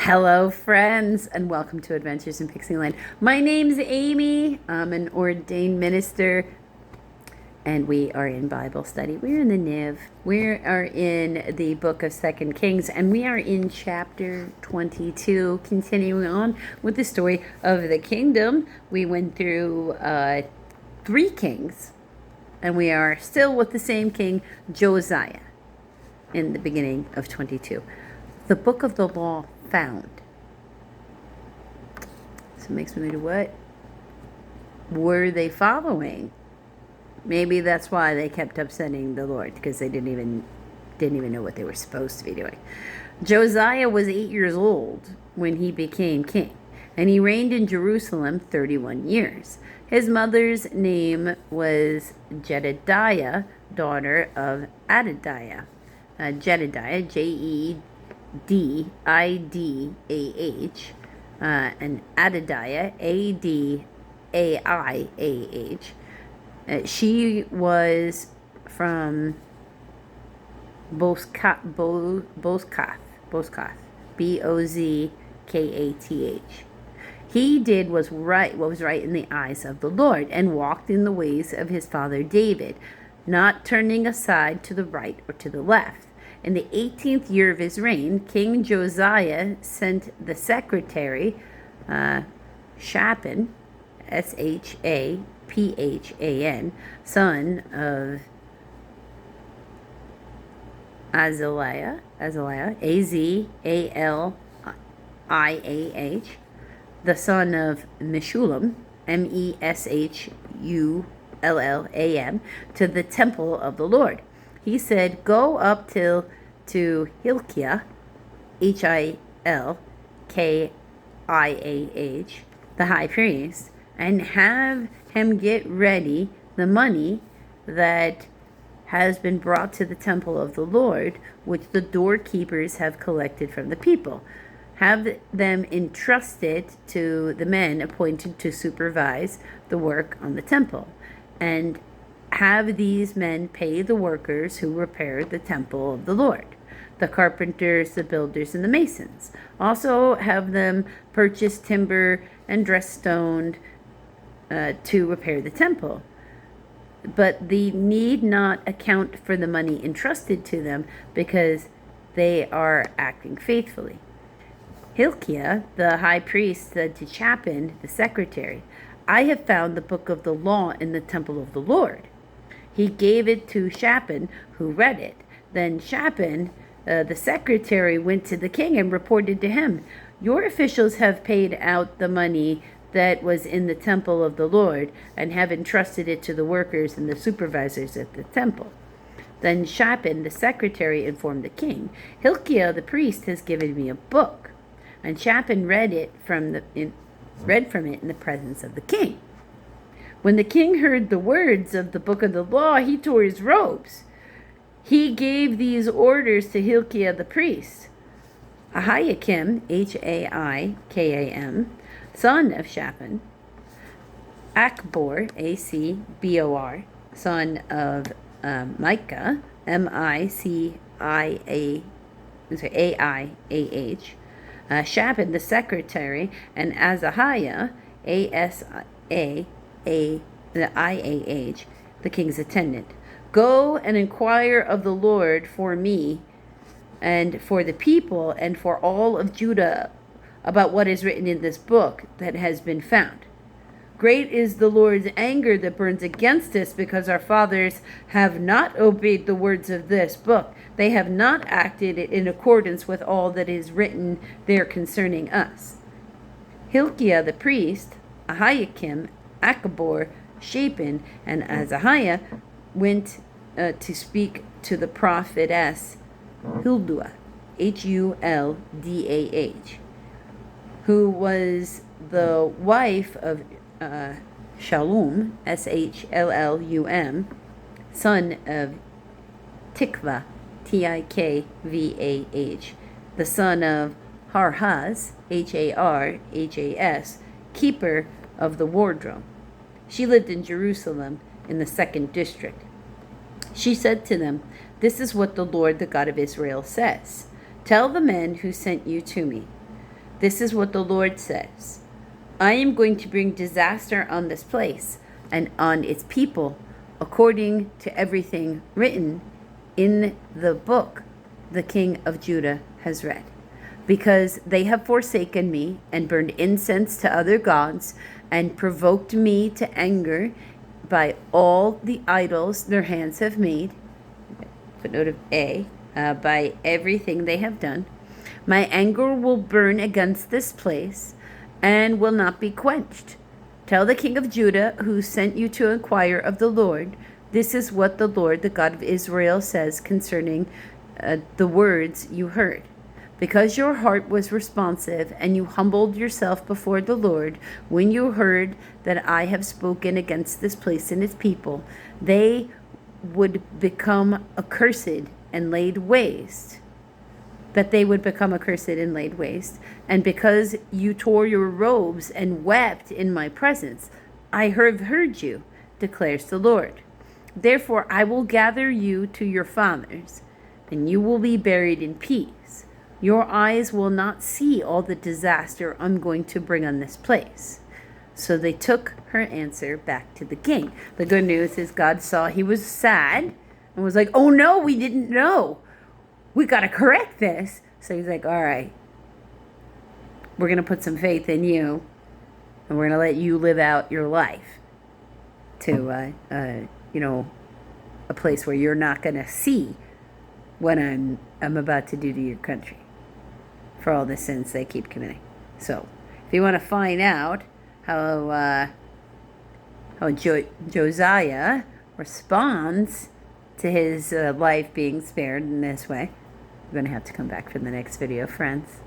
Hello, friends, and welcome to Adventures in Pixie Land. My name's Amy. I'm an ordained minister, and we are in Bible study. We're in the NIV. We are in the book of 2 Kings, and we are in chapter 22, continuing on with the story of the kingdom. We went through 3 kings, and we are still with the same king, Josiah, in the beginning of 22. The book of the law found. So it makes me wonder, what were they following? Maybe that's why they kept upsetting the Lord, because they didn't even know what they were supposed to be doing. Josiah was 8 years old when he became king, and he reigned in Jerusalem 31 years. His mother's name was Jedediah, daughter of Adadiah. Jedediah, Jedidah, and Adadiah, Adaiah. She was from Bozkath, Bozkath. He did what was right in the eyes of the Lord, and walked in the ways of his father David, not turning aside to the right or to the left. In the 18th year of his reign, King Josiah sent the secretary, Shaphan, Shaphan, son of Azaliah, Azaliah, the son of Meshullam, Meshullam, to the temple of the Lord. He said, "Go up to Hilkiah, Hilkiah, the high priest, and have him get ready the money that has been brought to the temple of the Lord, which the doorkeepers have collected from the people. Have them entrusted to the men appointed to supervise the work on the temple, and have these men pay the workers who repair the temple of the Lord, the carpenters, the builders, and the masons. Also have them purchase timber and dress stone to repair the temple. But they need not account for the money entrusted to them, because they are acting faithfully." Hilkiah, the high priest, said to Shaphan, the secretary, "I have found the book of the law in the temple of the Lord." He gave it to Shaphan, who read it. Then Shaphan, the secretary, went to the king and reported to him, "Your officials have paid out the money that was in the temple of the Lord, and have entrusted it to the workers and the supervisors at the temple." Then Shaphan, the secretary, informed the king, "Hilkiah, the priest, has given me a book." And Shaphan read from it in the presence of the king. When the king heard the words of the book of the law, he tore his robes. He gave these orders to Hilkiah the priest: Ahikam, Haikam, son of Shaphan; Achbor, Acbor, son of Micah, Aiah, Shaphan the secretary, and Azahiah, Aiah, the king's attendant. "Go and inquire of the Lord for me and for the people and for all of Judah about what is written in this book that has been found. Great is the Lord's anger that burns against us, because our fathers have not obeyed the words of this book. They have not acted in accordance with all that is written there concerning us." Hilkiah the priest, Ahikam, Achbor, Shaphan, and Azahiah went to speak to the prophetess Huldah, Huldah, who was the wife of Shallum, Shlum, son of Tikvah, Tikvah, the son of Harhas, Harhas, keeper of the wardrobe. She lived in Jerusalem in the 2nd district. She said to them, "This is what the Lord, the God of Israel, says. Tell the men who sent you to me, This is what the Lord says. I am going to bring disaster on this place and on its people, according to everything written in the book the king of Judah has read. Because they have forsaken me and burned incense to other gods and provoked me to anger by all the idols their hands have made. Footnote of A. By everything they have done. My anger will burn against this place and will not be quenched. Tell the king of Judah, who sent you to inquire of the Lord, this is what the Lord, the God of Israel, says concerning the words you heard. Because your heart was responsive and you humbled yourself before the Lord, when you heard that I have spoken against this place and its people, they would become accursed and laid waste. That they would become accursed and laid waste. And because you tore your robes and wept in my presence, I have heard you, declares the Lord. Therefore I will gather you to your fathers, and you will be buried in peace. Your eyes will not see all the disaster I'm going to bring on this place. So they took her answer back to the king. The good news is God saw he was sad and was like, oh no, we didn't know. We got to correct this. So he's like, all right, we're going to put some faith in you, and we're going to let you live out your life to, a place where you're not going to see what I'm about to do to your country for all the sins they keep committing. So if you want to find out how Josiah responds to his life being spared in this way, you're going to have to come back for the next video, friends.